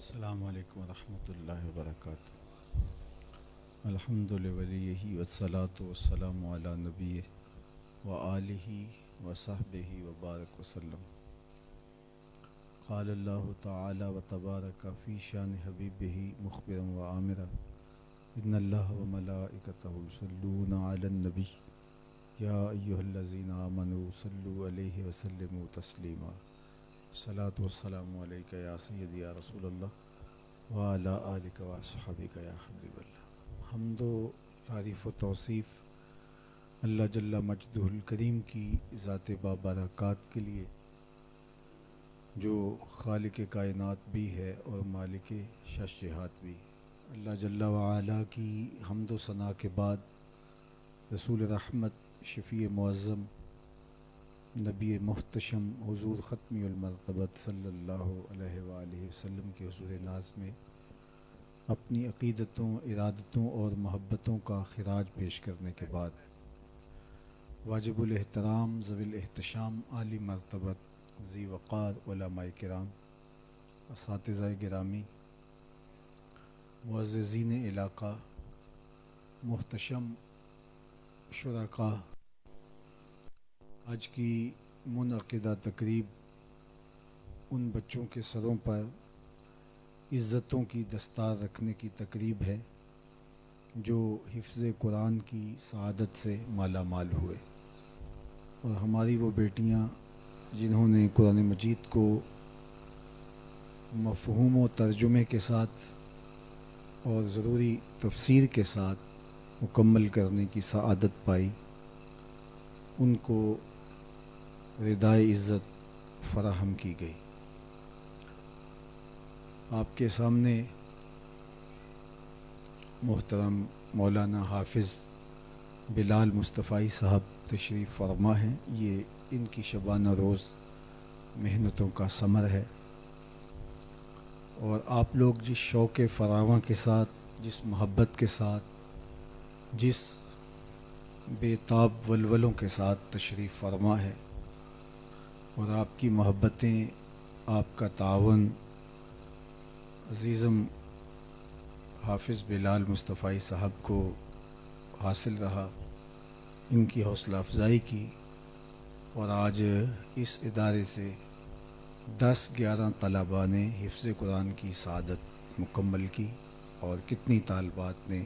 السلام علیکم ورحمۃ اللہ وبرکاتہ۔ الحمد للہ والصلاة والسلام علی نبی وآلہ وصحبہ وبارک وسلم۔ قال اللہ تعالی وتبارک فی شان حبیبہ مخبرا وآمرا ان اللہ وملائکتہ یصلون علی النبی یا ایہا الذین آمنوا صلوا علیہ وسلموا تسلیما۔ الصلاۃ والسلام علیک یا سیدی یا رسول اللہ وعلی آلک واصحابک یا حبیب اللہ۔ حمد و تعریف و توصیف اللہ جل مجدہ الکریم کی ذات بابرکات کے لیے، جو خالق کائنات بھی ہے اور مالک شش جہات بھی۔ اللہ جل وعلا کی حمد و ثنا کے بعد رسول رحمت، شفیع معظم، نبی محتشم، حضور ختمی المرتبت صلی اللہ علیہ وآلہ وسلم کے حضور ناز میں اپنی عقیدتوں، ارادتوں اور محبتوں کا خراج پیش کرنے کے بعد واجب الاحترام، ذوی الاحتشام، عالی مرتبت، ذی وقار علماء کرام، اساتذہ گرامی، معززین علاقہ، محتشم شرکاء، آج کی منعقدہ تقریب ان بچوں کے سروں پر عزتوں کی دستار رکھنے کی تقریب ہے جو حفظ قرآن کی سعادت سے مالا مال ہوئے، اور ہماری وہ بیٹیاں جنہوں نے قرآن مجید کو مفہوم و ترجمے کے ساتھ اور ضروری تفسیر کے ساتھ مکمل کرنے کی سعادت پائی، ان کو ردائے عزت فراہم کی گئی۔ آپ کے سامنے محترم مولانا حافظ بلال مصطفی صاحب تشریف فرما ہیں۔ یہ ان کی شبانہ روز محنتوں کا ثمر ہے، اور آپ لوگ جس شوق فراواں کے ساتھ، جس محبت کے ساتھ، جس بے تاب ولولوں کے ساتھ تشریف فرما ہے، اور آپ کی محبتیں، آپ کا تعاون عزیزم حافظ بلال مصطفی صاحب کو حاصل رہا، ان کی حوصلہ افزائی کی، اور آج اس ادارے سے 10-11 طلباء نے حفظ قرآن کی سعادت مکمل کی، اور کتنی طالبات نے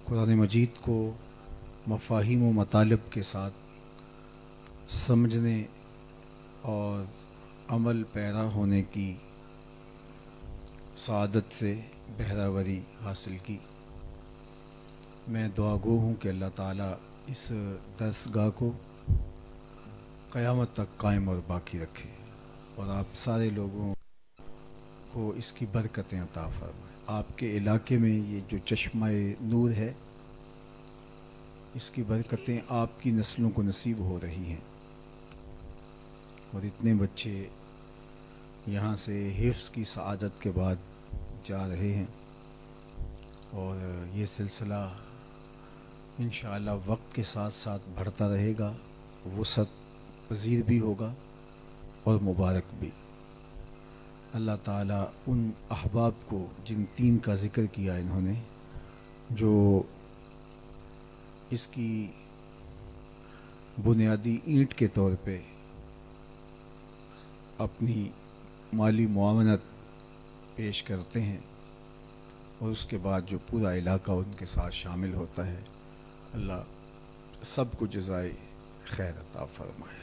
قرآن مجید کو مفاہیم و مطالب کے ساتھ سمجھنے اور عمل پیرا ہونے کی سعادت سے بہراوری حاصل کی۔ میں دعا گو ہوں کہ اللہ تعالیٰ اس درسگاہ کو قیامت تک قائم اور باقی رکھے، اور آپ سارے لوگوں کو اس کی برکتیں عطا فرمائے۔ آپ کے علاقے میں یہ جو چشمہ نور ہے، اس کی برکتیں آپ کی نسلوں کو نصیب ہو رہی ہیں، اور اتنے بچے یہاں سے حفظ کی سعادت کے بعد جا رہے ہیں، اور یہ سلسلہ انشاءاللہ وقت کے ساتھ ساتھ بڑھتا رہے گا، وسعت پذیر بھی ہوگا اور مبارک بھی۔ اللہ تعالیٰ ان احباب کو جن 3 کا ذکر کیا انہوں نے، جو اس کی بنیادی اینٹ کے طور پہ اپنی مالی معاونت پیش کرتے ہیں، اور اس کے بعد جو پورا علاقہ ان کے ساتھ شامل ہوتا ہے، اللہ سب کو جزائے خیر عطا فرمائے۔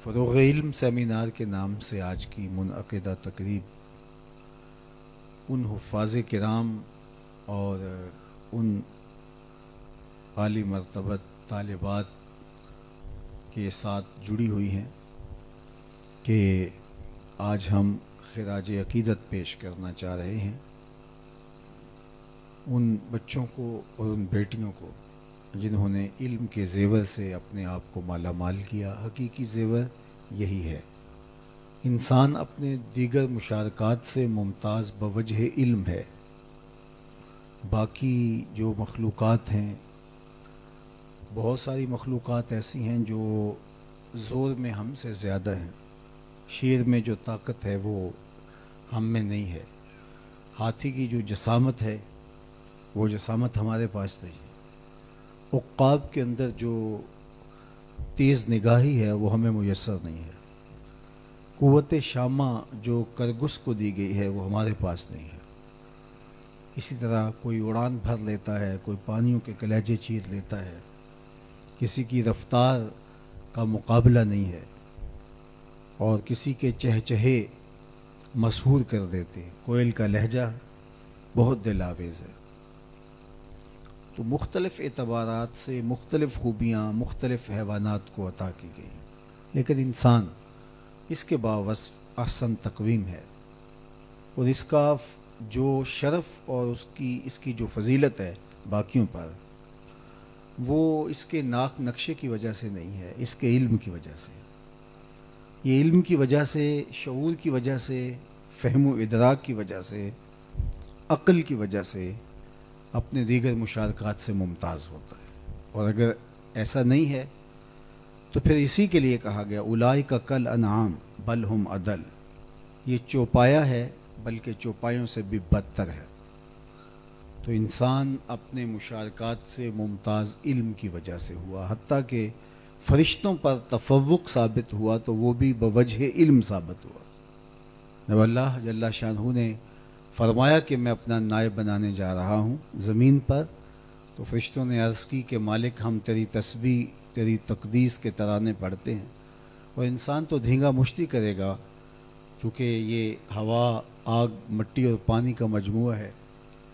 فروغ علم سیمینار کے نام سے آج کی منعقدہ تقریب ان حفاظ کرام اور ان عالی مرتبت طالبات کے ساتھ جڑی ہوئی ہیں کہ آج ہم خراج عقیدت پیش کرنا چاہ رہے ہیں ان بچوں کو اور ان بیٹیوں کو جنہوں نے علم کے زیور سے اپنے آپ کو مالا مال کیا۔ حقیقی زیور یہی ہے۔ انسان اپنے دیگر مشارکات سے ممتاز بوجہ علم ہے۔ باقی جو مخلوقات ہیں، بہت ساری مخلوقات ایسی ہیں جو زور میں ہم سے زیادہ ہیں، شیر میں جو طاقت ہے وہ ہم میں نہیں ہے۔ ہاتھی کی جو جسامت ہے وہ جسامت ہمارے پاس نہیں ہے۔ عقاب کے اندر جو تیز نگاہی ہے وہ ہمیں میسر نہیں ہے۔ قوت شامہ جو کرگس کو دی گئی ہے وہ ہمارے پاس نہیں ہے۔ اسی طرح کوئی اڑان بھر لیتا ہے، کوئی پانیوں کے کلیجے چیر لیتا ہے، کسی کی رفتار کا مقابلہ نہیں ہے، اور کسی کے چہچہے مسحور کر دیتے۔ کوئل کا لہجہ بہت دل آویز ہے۔ تو مختلف اعتبارات سے مختلف خوبیاں مختلف حیوانات کو عطا کی گئی، لیکن انسان اس کے باوصف احسن تقویم ہے، اور اس کا جو شرف اور اس کی جو فضیلت ہے باقیوں پر، وہ اس کے ناک نقشے کی وجہ سے نہیں ہے، اس کے علم کی وجہ سے۔ یہ علم کی وجہ سے، شعور کی وجہ سے، فہم و ادراک کی وجہ سے، عقل کی وجہ سے اپنے دیگر مشارکات سے ممتاز ہوتا ہے۔ اور اگر ایسا نہیں ہے تو پھر اسی کے لیے کہا گیا اولئک کل انعام بل ہم اضل، یہ چوپایا ہے بلکہ چوپایوں سے بھی بدتر ہے۔ تو انسان اپنے مشارکات سے ممتاز علم کی وجہ سے ہوا، حتیٰ کہ فرشتوں پر تفوق ثابت ہوا تو وہ بھی بوجہ علم ثابت ہوا۔ جب اللہ جل شانہ نے فرمایا کہ میں اپنا نائب بنانے جا رہا ہوں زمین پر، تو فرشتوں نے عرض کی کہ مالک ہم تیری تسبیح تیری تقدیس کے ترانے پڑھتے ہیں، اور انسان تو دھینگا مشتی کرے گا، چونکہ یہ ہوا، آگ، مٹی اور پانی کا مجموعہ ہے،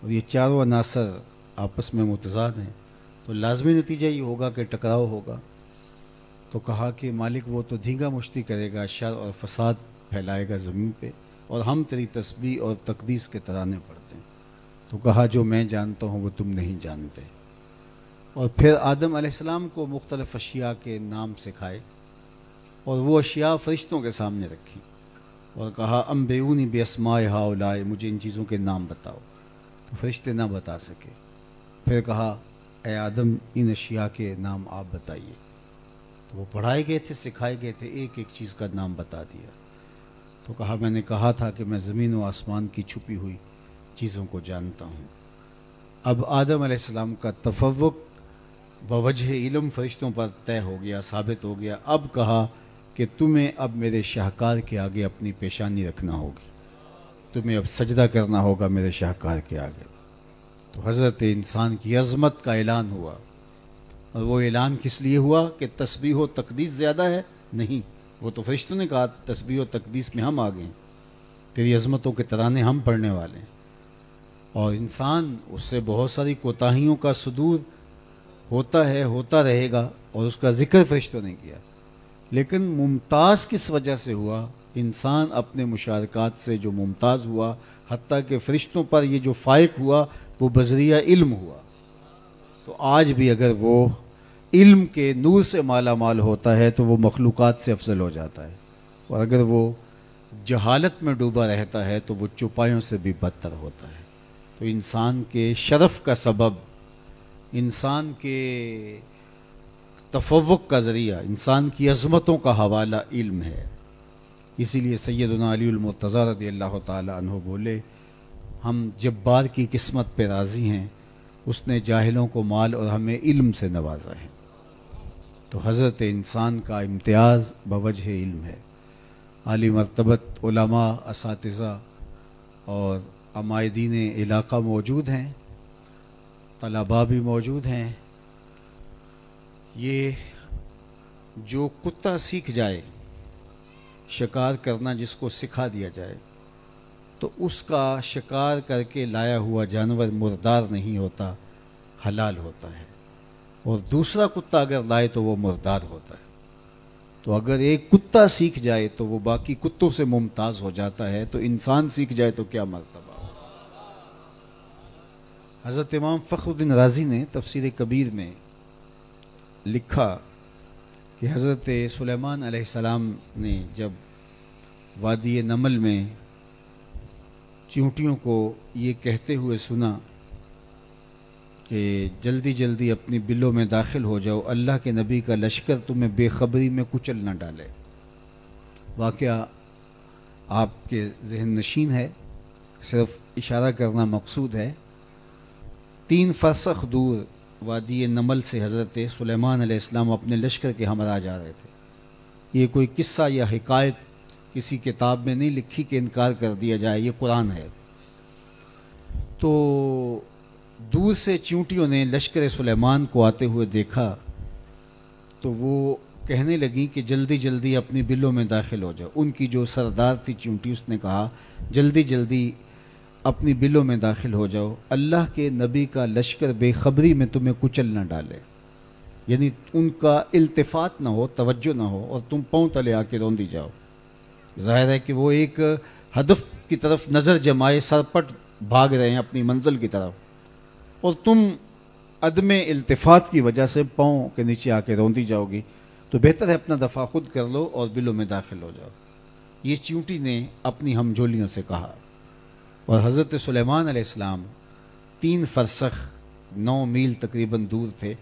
اور یہ چاروں عناصر آپس میں متضاد ہیں، تو لازمی نتیجہ یہ ہوگا کہ ٹکراؤ ہوگا۔ تو کہا کہ مالک وہ تو دھینگا مشتی کرے گا، شر اور فساد پھیلائے گا زمین پہ، اور ہم تیری تسبیح اور تقدیس کے ترانے پڑھتے ہیں۔ تو کہا جو میں جانتا ہوں وہ تم نہیں جانتے۔ اور پھر آدم علیہ السلام کو مختلف اشیاء کے نام سکھائے، اور وہ اشیاء فرشتوں کے سامنے رکھی، اور کہا انبئونی باسماء ہؤلاء، مجھے ان چیزوں کے نام بتاؤ۔ تو فرشتے نہ بتا سکے۔ پھر کہا اے آدم ان اشیاء کے نام آپ بتائیے۔ تو وہ پڑھائے گئے تھے، سکھائے گئے تھے، ایک ایک چیز کا نام بتا دیا۔ تو کہا میں نے کہا تھا کہ میں زمین و آسمان کی چھپی ہوئی چیزوں کو جانتا ہوں۔ اب آدم علیہ السلام کا تفوق بوجہ علم فرشتوں پر طے ہو گیا، ثابت ہو گیا۔ اب کہا کہ تمہیں اب میرے شاہکار کے آگے اپنی پیشانی رکھنا ہوگی، تمہیں اب سجدہ کرنا ہوگا میرے شاہکار کے آگے۔ تو حضرت انسان کی عظمت کا اعلان ہوا، اور وہ اعلان کس لیے ہوا کہ تسبیح و تقدیس زیادہ ہے؟ نہیں، وہ تو فرشتوں نے کہا تسبیح و تقدیس میں ہم آگے ہیں، تیری عظمتوں کے ترانے ہم پڑھنے والے ہیں۔ اور انسان اس سے بہت ساری کوتاہیوں کا صدور ہوتا ہے، ہوتا رہے گا، اور اس کا ذکر فرشتوں نے کیا، لیکن ممتاز کس وجہ سے ہوا؟ انسان اپنے مشارکات سے جو ممتاز ہوا، حتیٰ کہ فرشتوں پر یہ جو فائق ہوا وہ بذریعہ علم ہوا۔ تو آج بھی اگر وہ علم کے نور سے مالا مال ہوتا ہے تو وہ مخلوقات سے افضل ہو جاتا ہے، اور اگر وہ جہالت میں ڈوبا رہتا ہے تو وہ چوپایوں سے بھی بدتر ہوتا ہے۔ تو انسان کے شرف کا سبب، انسان کے تفوق کا ذریعہ، انسان کی عظمتوں کا حوالہ علم ہے۔ اسی لیے سیدنا علی المرتضیٰ رضی اللہ تعالی عنہ بولے ہم جبار کی قسمت پہ راضی ہیں، اس نے جاہلوں کو مال اور ہمیں علم سے نوازا ہے۔ تو حضرت انسان کا امتیاز بوجہ علم ہے۔ عالی مرتبت علماء، اساتذہ اور عمائدین علاقہ موجود ہیں، طلباء بھی موجود ہیں۔ یہ جو کتا سیکھ جائے شکار کرنا، جس کو سکھا دیا جائے، تو اس کا شکار کر کے لایا ہوا جانور مردار نہیں ہوتا، حلال ہوتا ہے، اور دوسرا کتا اگر لائے تو وہ مردار ہوتا ہے۔ تو اگر ایک کتا سیکھ جائے تو وہ باقی کتوں سے ممتاز ہو جاتا ہے، تو انسان سیکھ جائے تو کیا مرتبہ ہو۔ حضرت امام فخر الدین رازی نے تفسیر کبیر میں لکھا کہ حضرت سلیمان علیہ السلام نے جب وادی نمل میں چونٹیوں کو یہ کہتے ہوئے سنا کہ جلدی جلدی اپنی بلوں میں داخل ہو جاؤ، اللہ کے نبی کا لشکر تمہیں بے خبری میں کچل نہ ڈالے۔ واقعہ آپ کے ذہن نشین ہے، صرف اشارہ کرنا مقصود ہے۔ 3 فرسخ دور وادی نمل سے حضرت سلیمان علیہ السلام اپنے لشکر کے ہمراہ جا رہے تھے۔ یہ کوئی قصہ یا حکایت کسی کتاب میں نہیں لکھی کہ انکار کر دیا جائے، یہ قرآن ہے۔ تو دور سے چیونٹیوں نے لشکر سلیمان کو آتے ہوئے دیکھا تو وہ کہنے لگیں کہ جلدی جلدی اپنی بلوں میں داخل ہو جاؤ۔ ان کی جو سردار تھی چیونٹی، اس نے کہا جلدی جلدی اپنی بلوں میں داخل ہو جاؤ، اللہ کے نبی کا لشکر بے خبری میں تمہیں کچل نہ ڈالے، یعنی ان کا التفات نہ ہو، توجہ نہ ہو اور تم پاؤں تلے آ کے روندی جاؤ۔ ظاہر ہے کہ وہ ایک ہدف کی طرف نظر جمائے سرپٹ بھاگ رہے ہیں اپنی منزل کی طرف، اور تم عدم التفات کی وجہ سے پاؤں کے نیچے آ کے روندی جاؤ گی، تو بہتر ہے اپنا دفاع خود کر لو اور بلوں میں داخل ہو جاؤ۔ یہ چیونٹی نے اپنی ہمجولیوں سے کہا، اور حضرت سلیمان علیہ السلام 3 فرسخ 9 میل تقریباً دور تھے،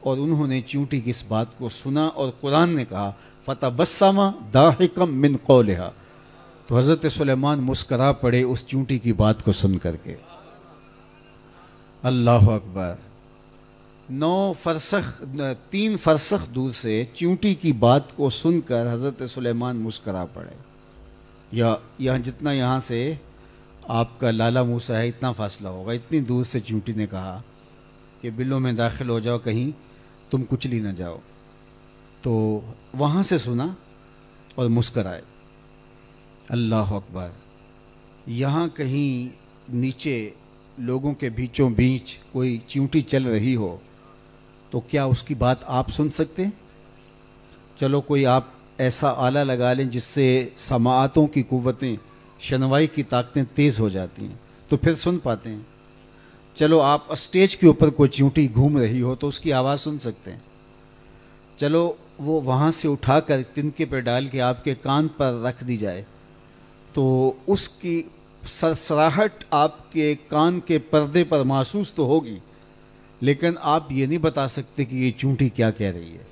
اور انہوں نے چیونٹی کی اس بات کو سنا، اور قرآن نے کہا فَتَبَسَّمَ ضَاحِكًا مِّن قَوْلِهَا، تو حضرت سلیمان مسکرا پڑے اس چیونٹی کی بات کو سن کر کے۔ اللہ اکبر! 3 فرسخ دور سے چیونٹی کی بات کو سن کر حضرت سلیمان مسکرا پڑے، یا یہاں جتنا یہاں سے آپ کا لالا موسیٰ ہے اتنا فاصلہ ہوگا، اتنی دور سے چیونٹی نے کہا کہ بلوں میں داخل ہو جاؤ، کہیں تم کچلی نہ جاؤ، تو وہاں سے سنا اور مسکرائے۔ اللہ اکبر! یہاں کہیں نیچے لوگوں کے بیچوں بیچ کوئی چیونٹی چل رہی ہو تو کیا اس کی بات آپ سن سکتے ہیں؟ چلو کوئی آپ ایسا آلہ لگا لیں جس سے سماعتوں کی قوتیں، شنوائی کی طاقتیں تیز ہو جاتی ہیں تو پھر سن پاتے ہیں۔ چلو آپ اسٹیج کے اوپر کوئی چیونٹی گھوم رہی ہو تو اس کی آواز سن سکتے ہیں۔ چلو وہ وہاں سے اٹھا کر تنکے پہ ڈال کے آپ کے کان پر رکھ دی جائے تو اس کی سرسراہٹ آپ کے کان کے پردے پر محسوس تو ہوگی، لیکن آپ یہ نہیں بتا سکتے کہ یہ چیونٹی کیا کہہ رہی ہے۔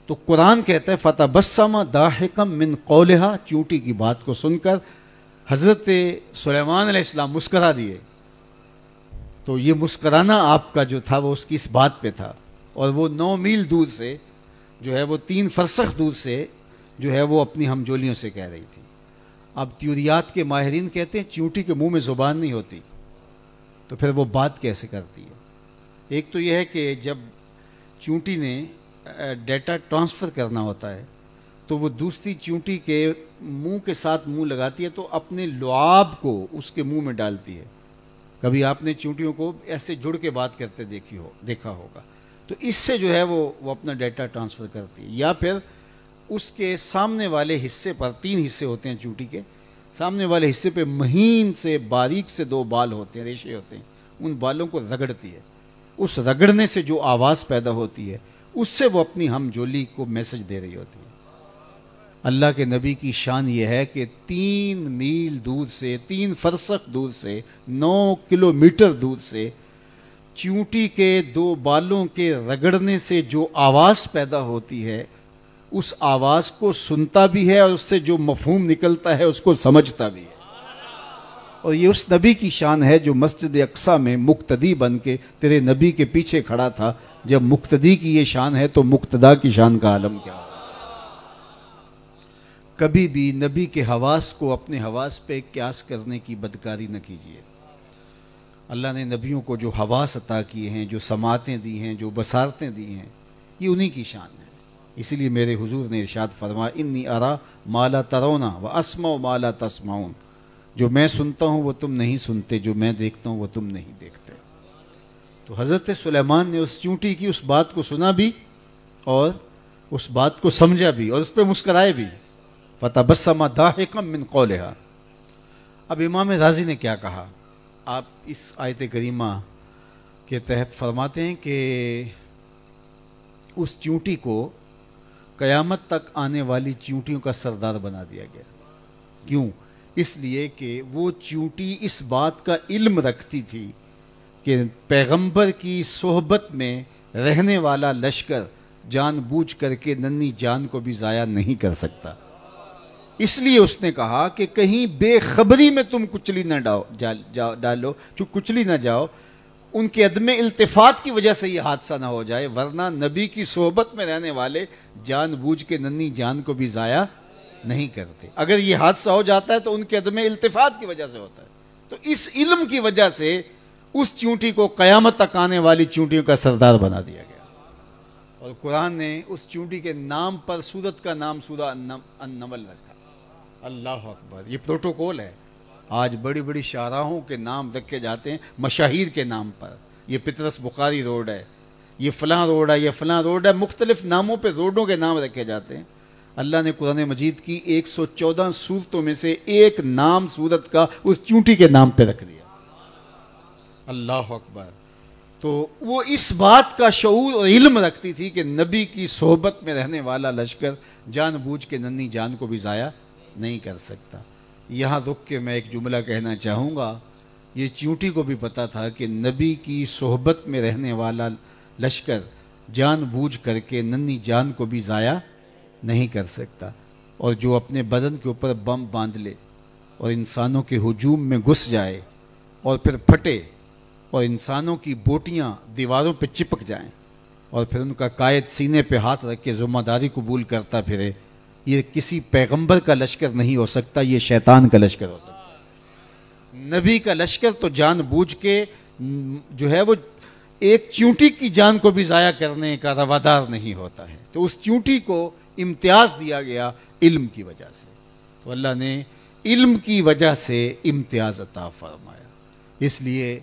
تو قرآن کہتا ہے فَتَبَسَّمَ ضَاحِكًا مِّن قَوْلِهَا، چیونٹی کی بات کو سن کر حضرت سلیمان علیہ السلام مسکرا دیے۔ تو یہ مسکرانا آپ کا جو تھا وہ اس کی اس بات پہ تھا، اور وہ 9 میل دور سے جو ہے، وہ 3 فرسخ دور سے جو ہے وہ اپنی ہمجولیوں سے کہہ رہی تھی۔ اب تیوریات کے ماہرین کہتے ہیں چیونٹی کے منہ میں زبان نہیں ہوتی تو پھر وہ بات کیسے کرتی ہے؟ ایک تو یہ ہے کہ جب چیونٹی نے ڈیٹا ٹرانسفر کرنا ہوتا ہے تو وہ دوسری چیونٹی کے منہ کے ساتھ منہ لگاتی ہے تو اپنے لعاب کو اس کے منہ میں ڈالتی ہے۔ کبھی آپ نے چیونٹیوں کو ایسے جڑ کے بات کرتے دیکھا ہوگا، تو اس سے جو ہے وہ اپنا ڈیٹا ٹرانسفر کرتی ہے، یا پھر اس کے سامنے والے حصے پر 3 حصے ہوتے ہیں چیونٹی کے، سامنے والے حصے پہ مہین سے باریک سے 2 بال ہوتے ہیں، ریشے ہوتے ہیں، ان بالوں کو رگڑتی ہے، اس رگڑنے سے جو آواز پیدا ہوتی ہے اس سے وہ اپنی ہمجولی کو میسج دے رہی ہوتی ہے۔ اللہ کے نبی کی شان یہ ہے کہ 3 میل دور سے، 3 فرسخ دور سے، 9 کلومیٹر دور سے چیونٹی کے 2 بالوں کے رگڑنے سے جو آواز پیدا ہوتی ہے اس آواز کو سنتا بھی ہے، اور اس سے جو مفہوم نکلتا ہے اس کو سمجھتا بھی ہے۔ اور یہ اس نبی کی شان ہے جو مسجد اقصیٰ میں مقتدی بن کے تیرے نبی کے پیچھے کھڑا تھا۔ جب مقتدی کی یہ شان ہے تو مقتدا کی شان کا عالم کیا ہے؟ کبھی بھی نبی کے حواس کو اپنے حواس پہ قیاس کرنے کی بدکاری نہ کیجیے۔ اللہ نے نبیوں کو جو حواس عطا کیے ہیں، جو سماعتیں دی ہیں، جو بصارتیں دی ہیں، یہ انہی کی شان ہے۔ اسی لیے میرے حضور نے ارشاد فرمایا انی ارا ما لا ترون واسمع ما لا تسمعون، جو میں سنتا ہوں وہ تم نہیں سنتے، جو میں دیکھتا ہوں وہ تم نہیں دیکھتے۔ تو حضرت سلیمان نے اس چیونٹی کی اس بات کو سنا بھی اور اس بات کو سمجھا بھی اور اس پہ مسکرائے بھی۔ فَتَبَسَّمَ ضَاحِكًا مِّن قَوْلِهَا۔ اب امام رازی نے کیا کہا؟ آپ اس آیت کریمہ کے تحت فرماتے ہیں کہ اس چیونٹی کو قیامت تک آنے والی چیونٹیوں کا سردار بنا دیا گیا۔ کیوں؟ اس لیے کہ وہ چیونٹی اس بات کا علم رکھتی تھی کہ پیغمبر کی صحبت میں رہنے والا لشکر جان بوجھ کر کے ننھی جان کو بھی ضائع نہیں کر سکتا، اس لیے اس نے کہا کہ کہیں بے خبری میں تم کچلی نہ ڈالو، کچلی نہ جاؤ، ان کے عدم التفات کی وجہ سے یہ حادثہ نہ ہو جائے، ورنہ نبی کی صحبت میں رہنے والے جان بوجھ کے ننھی جان کو بھی ضائع نہیں کرتے۔ اگر یہ حادثہ ہو جاتا ہے تو ان کے عدم التفات کی وجہ سے ہوتا ہے۔ تو اس علم کی وجہ سے اس چونٹی کو قیامت تک آنے والی چونٹیوں کا سردار بنا دیا گیا، اور قرآن نے اس چونٹی کے نام پر سورت کا نام سورہ النمل رکھا۔ اللہ اکبر، یہ پروٹوکول ہے۔ آج بڑی بڑی شاہراہوں کے نام رکھے جاتے ہیں مشاہیر کے نام پر، یہ پطرس بخاری روڈ ہے، یہ فلاں روڈ ہے، یہ فلاں روڈ ہے، مختلف ناموں پہ روڈوں کے نام رکھے جاتے ہیں۔ اللہ نے قرآن مجید کی 114 سورتوں میں سے ایک نام سورت کا اس چونٹی کے نام پہ رکھ دیا۔ اللہ اکبر۔ تو وہ اس بات کا شعور اور علم رکھتی تھی کہ نبی کی صحبت میں رہنے والا لشکر جان بوجھ کے ننھی جان کو بھی ضائع نہیں کر سکتا۔ یہاں رک کے میں ایک جملہ کہنا چاہوں گا، یہ چونٹی کو بھی پتا تھا کہ نبی کی صحبت میں رہنے والا لشکر جان بوجھ کر کے ننھی جان کو بھی ضائع نہیں کر سکتا، اور جو اپنے بدن کے اوپر بم باندھ لے اور انسانوں کے ہجوم میں گھس جائے اور پھر پھٹے اور انسانوں کی بوٹیاں دیواروں پہ چپک جائیں اور پھر ان کا قائد سینے پہ ہاتھ رکھ کے ذمہ داری قبول کرتا پھرے، یہ کسی پیغمبر کا لشکر نہیں ہو سکتا، یہ شیطان کا لشکر ہو سکتا ہے۔ نبی کا لشکر تو جان بوجھ کے جو ہے وہ ایک چونٹی کی جان کو بھی ضائع کرنے کا روادار نہیں ہوتا ہے۔ تو اس چونٹی کو امتیاز دیا گیا علم کی وجہ سے، تو اللہ نے علم کی وجہ سے امتیاز عطا فرمایا۔ اس لیے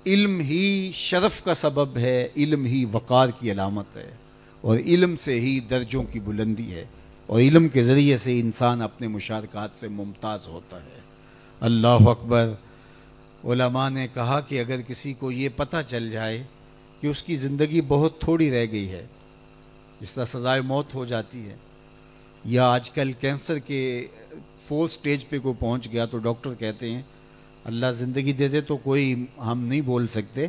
علم ہی شرف کا سبب ہے، علم ہی وقار کی علامت ہے، اور علم سے ہی درجوں کی بلندی ہے، اور علم کے ذریعے سے انسان اپنے مشارکات سے ممتاز ہوتا ہے۔ اللہ اکبر۔ علماء نے کہا کہ اگر کسی کو یہ پتہ چل جائے کہ اس کی زندگی بہت تھوڑی رہ گئی ہے، جس طرح سزائے موت ہو جاتی ہے، یا آج کل کینسر کے 4 سٹیج پہ کوئی پہنچ گیا تو ڈاکٹر کہتے ہیں اللہ زندگی دے دے تو کوئی ہم نہیں بول سکتے،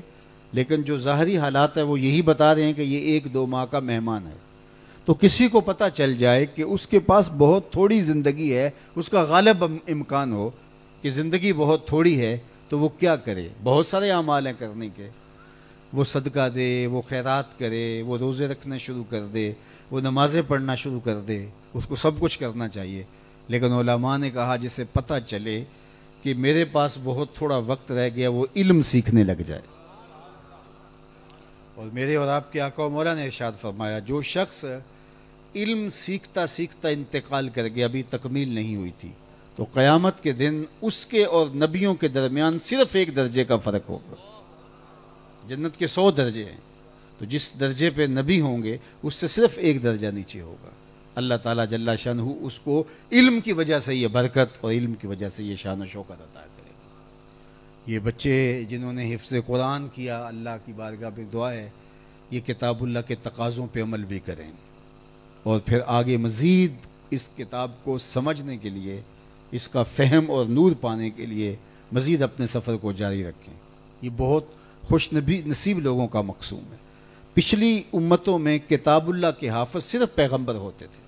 لیکن جو ظاہری حالات ہے وہ یہی بتا رہے ہیں کہ یہ 1-2 ماہ کا مہمان ہے۔ تو کسی کو پتہ چل جائے کہ اس کے پاس بہت تھوڑی زندگی ہے، اس کا غالب امکان ہو کہ زندگی بہت تھوڑی ہے، تو وہ کیا کرے؟ بہت سارے اعمال ہیں کرنے کے، وہ صدقہ دے، وہ خیرات کرے، وہ روزے رکھنا شروع کر دے، وہ نمازیں پڑھنا شروع کر دے، اس کو سب کچھ کرنا چاہیے۔ لیکن علماء نے کہا جسے پتہ چلے کہ میرے پاس بہت تھوڑا وقت رہ گیا، وہ علم سیکھنے لگ جائے۔ اور میرے اور آپ کے آقا و مولا نے ارشاد فرمایا، جو شخص علم سیکھتا سیکھتا انتقال کر گیا، ابھی تکمیل نہیں ہوئی تھی، تو قیامت کے دن اس کے اور نبیوں کے درمیان صرف 1 درجے کا فرق ہوگا۔ جنت کے 100 درجے ہیں، تو جس درجے پہ نبی ہوں گے اس سے صرف 1 درجہ نیچے ہوگا۔ اللہ تعالیٰ جل شانہ اس کو علم کی وجہ سے یہ برکت اور علم کی وجہ سے یہ شان و شوکت عطا کرے گا۔ یہ بچے جنہوں نے حفظ قرآن کیا، اللہ کی بارگاہ میں دعا ہے یہ کتاب اللہ کے تقاضوں پہ عمل بھی کریں، اور پھر آگے مزید اس کتاب کو سمجھنے کے لیے، اس کا فہم اور نور پانے کے لیے مزید اپنے سفر کو جاری رکھیں۔ یہ بہت خوش نصیب لوگوں کا مقصوم ہے۔ پچھلی امتوں میں کتاب اللہ کے حافظ صرف پیغمبر ہوتے تھے،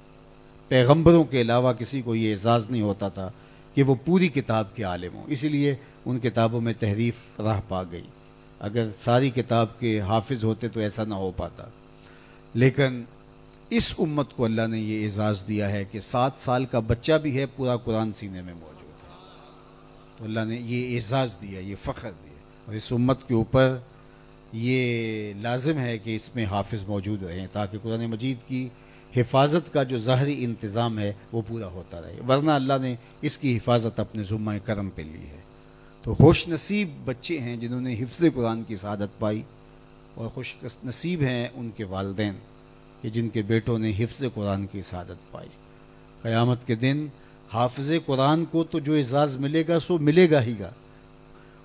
پیغمبروں کے علاوہ کسی کو یہ اعزاز نہیں ہوتا تھا کہ وہ پوری کتاب کے عالم ہوں، اسی لیے ان کتابوں میں تحریف راہ پا گئی۔ اگر ساری کتاب کے حافظ ہوتے تو ایسا نہ ہو پاتا، لیکن اس امت کو اللہ نے یہ اعزاز دیا ہے کہ 7 سال کا بچہ بھی ہے، پورا قرآن سینے میں موجود ہے۔ تو اللہ نے یہ اعزاز دیا، یہ فخر دیا، اور اس امت کے اوپر یہ لازم ہے کہ اس میں حافظ موجود رہیں تاکہ قرآن مجید کی حفاظت کا جو ظاہری انتظام ہے وہ پورا ہوتا رہے، ورنہ اللہ نے اس کی حفاظت اپنے ذمہ کرم پہ لی ہے۔ تو خوش نصیب بچے ہیں جنہوں نے حفظ قرآن کی سعادت پائی، اور خوش نصیب ہیں ان کے والدین کہ جن کے بیٹوں نے حفظ قرآن کی سعادت پائی۔ قیامت کے دن حافظ قرآن کو تو جو اعزاز ملے گا سو ملے گا ہی گا،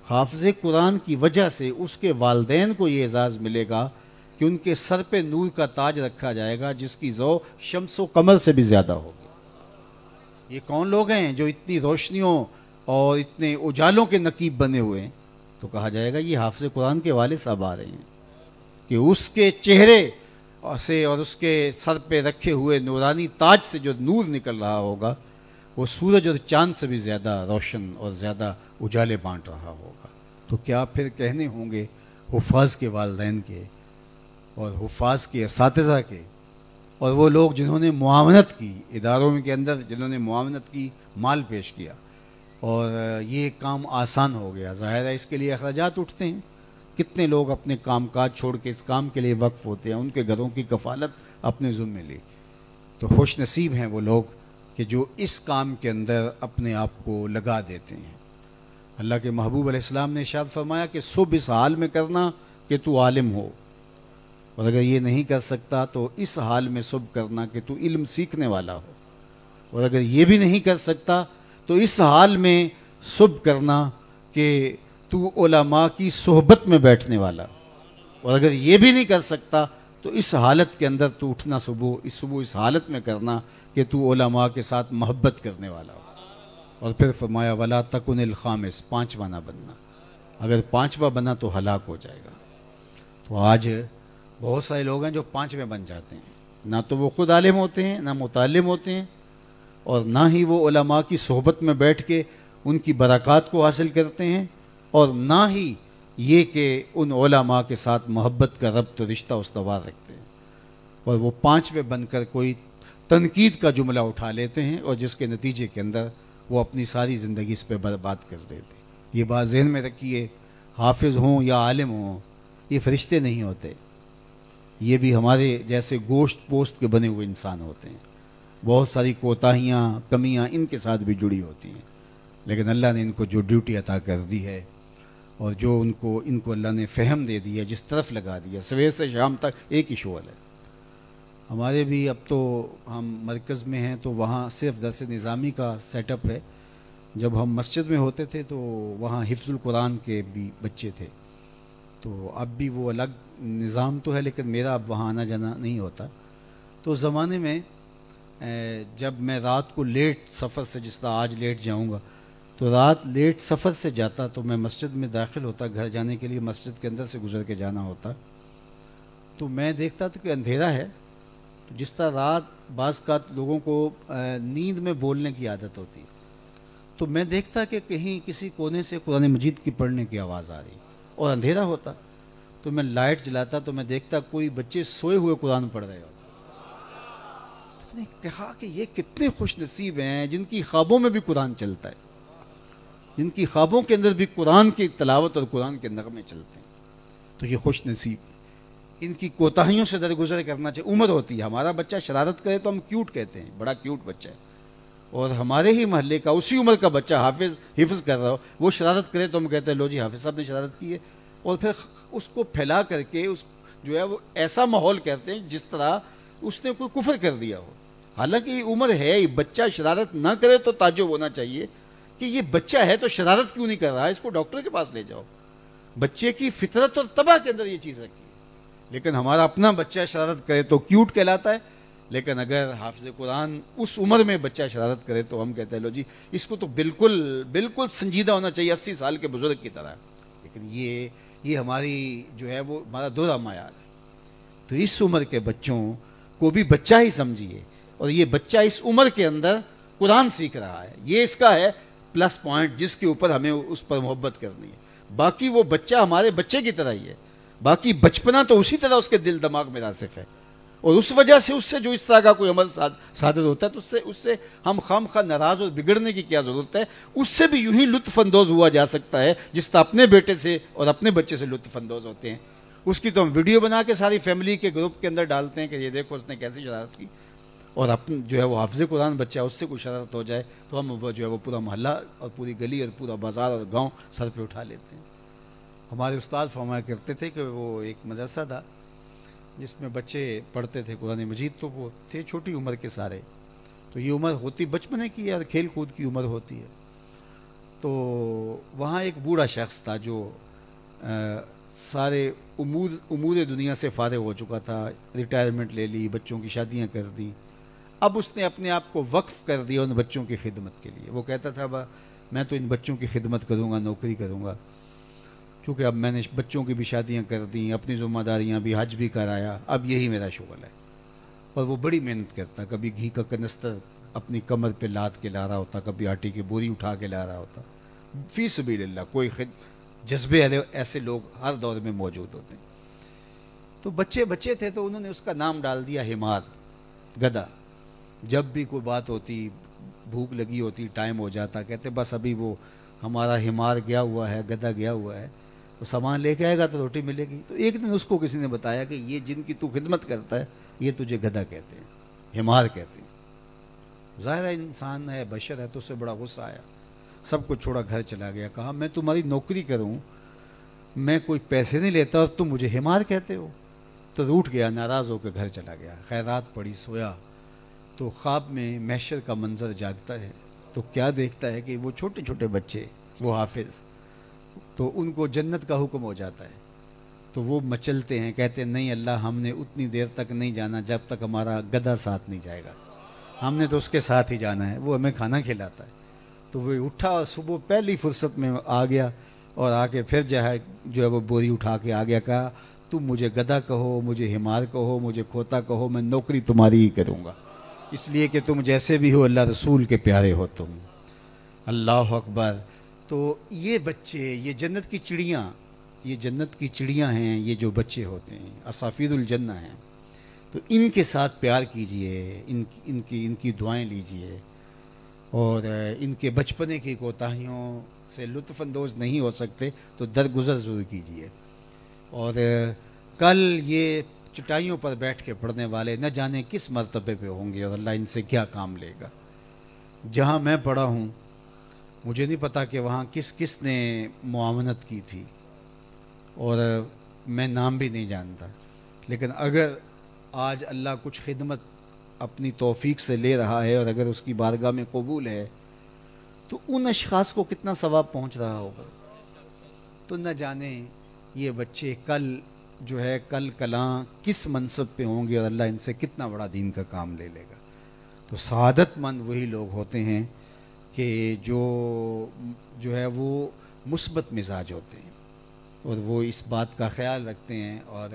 حافظ قرآن کی وجہ سے اس کے والدین کو یہ اعزاز ملے گا کہ ان کے سر پہ نور کا تاج رکھا جائے گا جس کی ضوء شمس و قمر سے بھی زیادہ ہوگی۔ یہ کون لوگ ہیں جو اتنی روشنیوں اور اتنے اجالوں کے نقیب بنے ہوئے ہیں؟ تو کہا جائے گا یہ حافظ قرآن کے والد صاحب آ رہے ہیں کہ اس کے چہرے سے اور اس کے سر پہ رکھے ہوئے نورانی تاج سے جو نور نکل رہا ہوگا وہ سورج اور چاند سے بھی زیادہ روشن اور زیادہ اجالے بانٹ رہا ہوگا، تو کیا پھر کہنے ہوں گے حفاظ کے والدین کے اور حفاظ کے اساتذہ کے اور وہ لوگ جنہوں نے معاونت کی اداروں کے اندر، جنہوں نے معاونت کی، مال پیش کیا اور یہ کام آسان ہو گیا۔ ظاہر ہے اس کے لیے اخراجات اٹھتے ہیں، کتنے لوگ اپنے کام کاج چھوڑ کے اس کام کے لیے وقف ہوتے ہیں، ان کے گھروں کی کفالت اپنے ذمے لی۔ تو خوش نصیب ہیں وہ لوگ کہ جو اس کام کے اندر اپنے آپ کو لگا دیتے ہیں۔ اللہ کے محبوب علیہ السلام نے ارشاد فرمایا کہ صبح اس حال میں کرنا کہ تو عالم ہو، اور اگر یہ نہیں کر سکتا تو اس حال میں صبح کرنا کہ تو علم سیکھنے والا ہو، اور اگر یہ بھی نہیں کر سکتا تو اس حال میں صبح کرنا کہ تو علماء کی صحبت میں بیٹھنے والا، اور اگر یہ بھی نہیں کر سکتا تو اس حالت کے اندر تو اٹھنا صبح اس حالت میں کرنا کہ تو علماء کے ساتھ محبت کرنے والا ہو۔ اور پھر فرمایا ولا تکن الخامس، پانچواں نہ بننا، اگر پانچواں بنا تو ہلاک ہو جائے گا۔ تو آج بہت سارے لوگ ہیں جو پانچویں بن جاتے ہیں، نہ تو وہ خود عالم ہوتے ہیں، نہ متعلم ہوتے ہیں، اور نہ ہی وہ علماء کی صحبت میں بیٹھ کے ان کی برکات کو حاصل کرتے ہیں، اور نہ ہی یہ کہ ان علماء کے ساتھ محبت کا ربط رشتہ استوار رکھتے ہیں، اور وہ پانچویں بن کر کوئی تنقید کا جملہ اٹھا لیتے ہیں اور جس کے نتیجے کے اندر وہ اپنی ساری زندگی اس پہ برباد کر دیتے ہیں۔ یہ بات ذہن میں رکھیے، حافظ ہوں یا عالم ہوں، یہ فرشتے نہیں ہوتے، یہ بھی ہمارے جیسے گوشت پوست کے بنے ہوئے انسان ہوتے ہیں، بہت ساری کوتاہیاں کمیاں ان کے ساتھ بھی جڑی ہوتی ہیں، لیکن اللہ نے ان کو جو ڈیوٹی عطا کر دی ہے اور جو ان کو اللہ نے فہم دے دیا، جس طرف لگا دیا، صبح سے شام تک ایک ہی شغل ہے۔ ہمارے بھی اب تو ہم مرکز میں ہیں تو وہاں صرف درس نظامی کا سیٹ اپ ہے، جب ہم مسجد میں ہوتے تھے تو وہاں حفظ القرآن کے بھی بچے تھے، تو اب بھی وہ الگ نظام تو ہے لیکن میرا اب وہاں آنا جانا نہیں ہوتا۔ تو اس زمانے میں جب میں رات کو لیٹ سفر سے، جس طرح آج لیٹ جاؤں گا، تو رات لیٹ سفر سے جاتا تو میں مسجد میں داخل ہوتا، گھر جانے کے لیے مسجد کے اندر سے گزر کے جانا ہوتا، تو میں دیکھتا تھا کہ اندھیرا ہے، جس طرح رات بعض کا لوگوں کو نیند میں بولنے کی عادت ہوتی، تو میں دیکھتا کہ کہیں کسی کونے سے قرآن مجید کی پڑھنے کی آواز آ رہی اور اندھیرا ہوتا، تو میں لائٹ جلاتا تو میں دیکھتا کوئی بچے سوئے ہوئے قرآن پڑھ رہے ہوتے۔ میں نے کہا کہ یہ کتنے خوش نصیب ہیں جن کی خوابوں میں بھی قرآن چلتا ہے، جن کی خوابوں کے اندر بھی قرآن کی تلاوت اور قرآن کے نغمے چلتے ہیں، تو یہ خوش نصیب۔ ان کی کوتاہیوں سے درگزر کرنا چاہیے۔ عمر ہوتی ہے، ہمارا بچہ شرارت کرے تو ہم کیوٹ کہتے ہیں، بڑا کیوٹ بچہ ہے، اور ہمارے ہی محلے کا اسی عمر کا بچہ حفظ کر رہا ہو، وہ شرارت کرے تو ہم کہتے ہیں لو جی حافظ صاحب نے شرارت کی ہے، اور پھر اس کو پھیلا کر کے اس جو ہے وہ ایسا ماحول کرتے ہیں جس طرح اس نے کوئی کفر کر دیا ہو، حالانکہ یہ عمر ہے، یہ بچہ شرارت نہ کرے تو تعجب ہونا چاہیے کہ یہ بچہ ہے تو شرارت کیوں نہیں کر رہا ہے، اس کو ڈاکٹر کے پاس لے جاؤ۔ بچے کی فطرت اور طبع کے اندر یہ چیز رکھی ہے، لیکن ہمارا اپنا بچہ شرارت کرے تو کیوٹ کہلاتا ہے، لیکن اگر حافظ قرآن اس عمر میں بچہ شرارت کرے تو ہم کہتے ہیں لو جی اس کو تو بالکل سنجیدہ ہونا چاہیے، 80 سال کے بزرگ کی طرح۔ لیکن یہ ہماری جو ہے وہ ہمارا دوہرا معیار ہے۔ تو اس عمر کے بچوں کو بھی بچہ ہی سمجھیے، اور یہ بچہ اس عمر کے اندر قرآن سیکھ رہا ہے، یہ اس کا ہے پلس پوائنٹ جس کے اوپر ہمیں اس پر محبت کرنی ہے۔ باقی وہ بچہ ہمارے بچے کی طرح ہی ہے، باقی بچپنا تو اسی طرح اس کے دل دماغ میں راسخ ہے، اور اس وجہ سے اس سے جو اس طرح کا کوئی عمل صادر ہوتا ہے تو اس سے ہم خام خواہ ناراض اور بگڑنے کی کیا ضرورت ہے، اس سے بھی یوں ہی لطف اندوز ہوا جا سکتا ہے جس طرح اپنے بیٹے سے اور اپنے بچے سے لطف اندوز ہوتے ہیں۔ اس کی تو ہم ویڈیو بنا کے ساری فیملی کے گروپ کے اندر ڈالتے ہیں کہ یہ دیکھو اس نے کیسی شرارت کی، اور اپنے جو ہے وہ حافظ قرآن بچہ اس سے کوئی شرارت ہو جائے تو ہم وہ جو ہے وہ پورا محلہ اور پوری گلی اور پورا بازار اور گاؤں سر پہ اٹھا لیتے ہیں۔ ہمارے استاد فرمایا کرتے تھے کہ وہ ایک مدرسہ تھا جس میں بچے پڑھتے تھے قرآن مجید، تو وہ تھے چھوٹی عمر کے سارے، تو یہ عمر ہوتی بچپنے کی اور کھیل کود کی عمر ہوتی ہے۔ تو وہاں ایک بوڑھا شخص تھا جو سارے امور دنیا سے فارغ ہو چکا تھا، ریٹائرمنٹ لے لی، بچوں کی شادیاں کر دی، اب اس نے اپنے آپ کو وقف کر دیا ان بچوں کی خدمت کے لیے۔ وہ کہتا تھا میں تو ان بچوں کی خدمت کروں گا، نوکری کروں گا، کیونکہ اب میں نے بچوں کی بھی شادیاں کر دیں، اپنی ذمہ داریاں بھی، حج بھی کرایا، اب یہی میرا شغل ہے۔ اور وہ بڑی محنت کرتا، کبھی گھی کا کنستر اپنی کمر پہ لاد کے لا رہا ہوتا، کبھی آٹے کی بوری اٹھا کے لا رہا ہوتا، فی سبیل اللہ. کوئی جذبے والے ایسے لوگ ہر دور میں موجود ہوتے ہیں. تو بچے بچے تھے تو انہوں نے اس کا نام ڈال دیا حمار، گدھا. جب بھی کوئی بات ہوتی، بھوک لگی ہوتی، ٹائم ہو جاتا، کہتے بس ابھی وہ ہمارا حمار گیا ہوا ہے، گدھا گیا ہوا ہے، تو سامان لے کے آئے گا تو روٹی ملے گی. تو ایک دن اس کو کسی نے بتایا کہ یہ جن کی تو خدمت کرتا ہے یہ تجھے گدھا کہتے ہیں، حمار کہتے ہیں. ظاہر ہے انسان ہے، بشر ہے، تو اس سے بڑا غصہ آیا، سب کو چھوڑا گھر چلا گیا. کہا میں تمہاری نوکری کروں، میں کوئی پیسے نہیں لیتا اور تم مجھے حمار کہتے ہو. تو روٹھ گیا، ناراض ہو کے گھر چلا گیا. خیرات پڑی، سویا تو خواب میں محشر کا منظر جاگتا ہے. تو کیا دیکھتا ہے کہ وہ چھوٹے چھوٹے بچے، وہ حافظ، تو ان کو جنت کا حکم ہو جاتا ہے. تو وہ مچلتے ہیں، کہتے ہیں نہیں اللہ، ہم نے اتنی دیر تک نہیں جانا جب تک ہمارا گدھا ساتھ نہیں جائے گا، ہم نے تو اس کے ساتھ ہی جانا ہے، وہ ہمیں کھانا کھلاتا ہے. تو وہ اٹھا اور صبح پہلی فرصت میں آ گیا، اور آ کے پھر جو ہے وہ بوری اٹھا کے آ گیا. کہا تم مجھے گدھا کہو، مجھے حمار کہو، مجھے کھوتا کہو، میں نوکری تمہاری ہی کروں گا، اس لیے کہ تم جیسے بھی ہو اللہ رسول کے پیارے ہو تم. اللہ اکبر. تو یہ بچے، یہ جنت کی چڑیاں، یہ جنت کی چڑیاں ہیں، یہ جو بچے ہوتے ہیں اسافیر الجنہ ہیں. تو ان کے ساتھ پیار کیجئے، ان کی دعائیں لیجئے، اور ان کے بچپنے کی کوتاہیوں سے لطف اندوز نہیں ہو سکتے تو درگزر ضرور کیجئے. اور کل یہ چٹائیوں پر بیٹھ کے پڑھنے والے نہ جانے کس مرتبے پہ ہوں گے اور اللہ ان سے کیا کام لے گا. جہاں میں پڑھا ہوں مجھے نہیں پتا کہ وہاں کس کس نے معاونت کی تھی، اور میں نام بھی نہیں جانتا، لیکن اگر آج اللہ کچھ خدمت اپنی توفیق سے لے رہا ہے اور اگر اس کی بارگاہ میں قبول ہے تو ان اشخاص کو کتنا ثواب پہنچ رہا ہوگا. تو نہ جانے یہ بچے کل کلاں کس منصب پہ ہوں گے اور اللہ ان سے کتنا بڑا دین کا کام لے لے گا. تو سعادت مند وہی لوگ ہوتے ہیں کہ جو ہے وہ مثبت مزاج ہوتے ہیں، اور وہ اس بات کا خیال رکھتے ہیں اور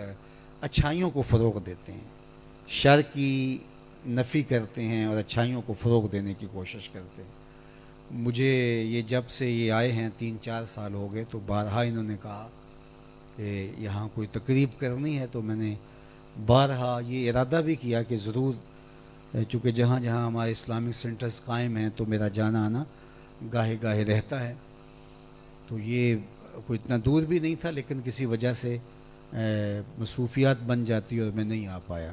اچھائیوں کو فروغ دیتے ہیں، شر کی نفی کرتے ہیں اور اچھائیوں کو فروغ دینے کی کوشش کرتے ہیں. مجھے یہ جب سے یہ آئے ہیں 3-4 سال ہو گئے، تو بارہا انہوں نے کہا کہ یہاں کوئی تقریب کرنی ہے، تو میں نے بارہا یہ ارادہ بھی کیا کہ ضرور، چونکہ جہاں جہاں ہمارے اسلامک سینٹرز قائم ہیں تو میرا جانا آنا گاہے گاہے رہتا ہے. تو یہ کوئی اتنا دور بھی نہیں تھا، لیکن کسی وجہ سے مصروفیات بن جاتی اور میں نہیں آ پایا.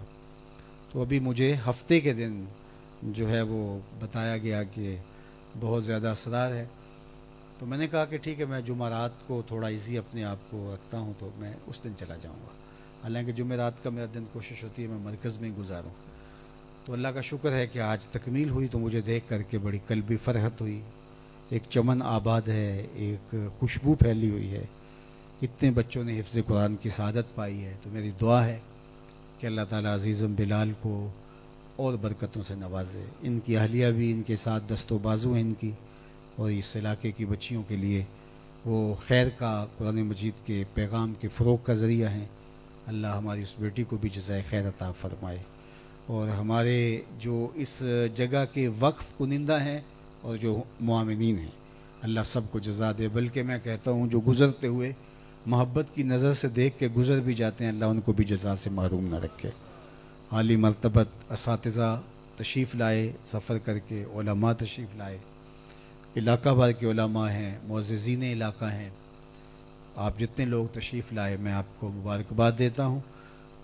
تو ابھی مجھے ہفتے کے دن جو ہے وہ بتایا گیا کہ بہت زیادہ اسرار ہے. تو میں نے کہا کہ ٹھیک ہے، میں جمعرات کو تھوڑا ایزی اپنے آپ کو رکھتا ہوں، تو میں اس دن چلا جاؤں گا. حالانکہ جمعرات کا میرا دن کوشش ہوتی ہے میں مرکز میں گزاروں. تو اللہ کا شکر ہے کہ آج تکمیل ہوئی، تو مجھے دیکھ کر کے بڑی قلبی فرحت ہوئی. ایک چمن آباد ہے، ایک خوشبو پھیلی ہوئی ہے، اتنے بچوں نے حفظ قرآن کی سعادت پائی ہے. تو میری دعا ہے کہ اللہ تعالیٰ عزیزم بلال کو اور برکتوں سے نوازے. ان کی اہلیہ بھی ان کے ساتھ دست و بازو ہیں ان کی، اور اس علاقے کی بچیوں کے لیے وہ خیر کا، قرآن مجید کے پیغام کے فروغ کا ذریعہ ہیں. اللہ ہماری اس بیٹی کو بھی جزائے خیر عطا فرمائے، اور ہمارے جو اس جگہ کے وقف کنندہ ہیں اور جو معاونین ہیں اللہ سب کو جزا دے. بلکہ میں کہتا ہوں جو گزرتے ہوئے محبت کی نظر سے دیکھ کے گزر بھی جاتے ہیں، اللہ ان کو بھی جزا سے محروم نہ رکھے. عالی مرتبت اساتذہ تشریف لائے، سفر کر کے علماء تشریف لائے، علاقہ بھر کے علماء ہیں، معززین علاقہ ہیں. آپ جتنے لوگ تشریف لائے میں آپ کو مبارکباد دیتا ہوں،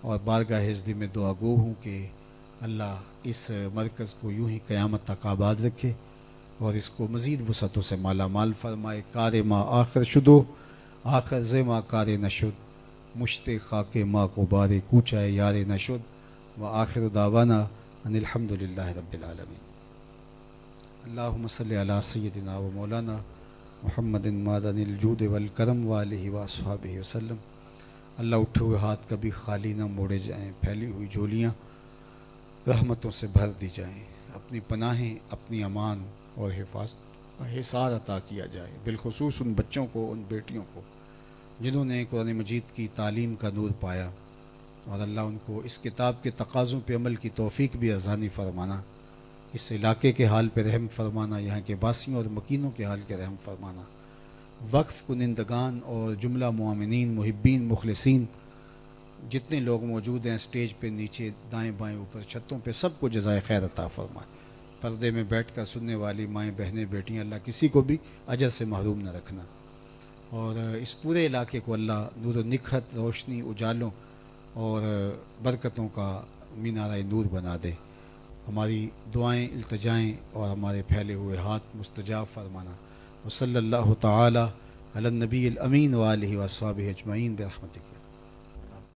اور بارگاہ حضرت میں دعا گو ہوں کہ اللہ اس مرکز کو یوں ہی قیامت تک آباد رکھے اور اس کو مزید وسعتوں سے مالا مال فرمائے. کار ما آخر شدو، آخر زما کار نشد، مشت خاک ما کو بارے کوچائے یار نشد، و آخر دعوانا ان الحمد للہ رب العالمین. اللہم صلی علی سیدنا و مولانا محمد معدن الجود والکرم والہ واصحابہ وسلم. اللہ اٹھے ہوئے ہاتھ کبھی خالی نہ موڑے جائیں، پھیلی ہوئی جھولیاں رحمتوں سے بھر دی جائیں، اپنی پناہیں، اپنی امان اور حفاظت حصار عطا کیا جائے. بالخصوص ان بچوں کو، ان بیٹیوں کو جنہوں نے قرآن مجید کی تعلیم کا نور پایا، اور اللہ ان کو اس کتاب کے تقاضوں پہ عمل کی توفیق بھی ارزانی فرمانا. اس علاقے کے حال پہ رحم فرمانا، یہاں کے باسیوں اور مکینوں کے حال کے رحم فرمانا، وقف کنندگان اور جملہ مومنین محبین مخلصین جتنے لوگ موجود ہیں اسٹیج پہ، نیچے، دائیں بائیں، اوپر چھتوں پہ، سب کو جزائے خیر عطا فرمائے۔ پردے میں بیٹھ کر سننے والی مائیں بہنیں بیٹیاں، اللہ کسی کو بھی اجر سے محروم نہ رکھنا، اور اس پورے علاقے کو اللہ نور و نکھت، روشنی، اجالوں اور برکتوں کا مینارہ نور بنا دے۔ ہماری دعائیں، التجائیں اور ہمارے پھیلے ہوئے ہاتھ مستجاب فرمانا۔ وصلی اللہ تعالی علی النبی الامین وآلہ وصحبہ اجمعین برحمتک۔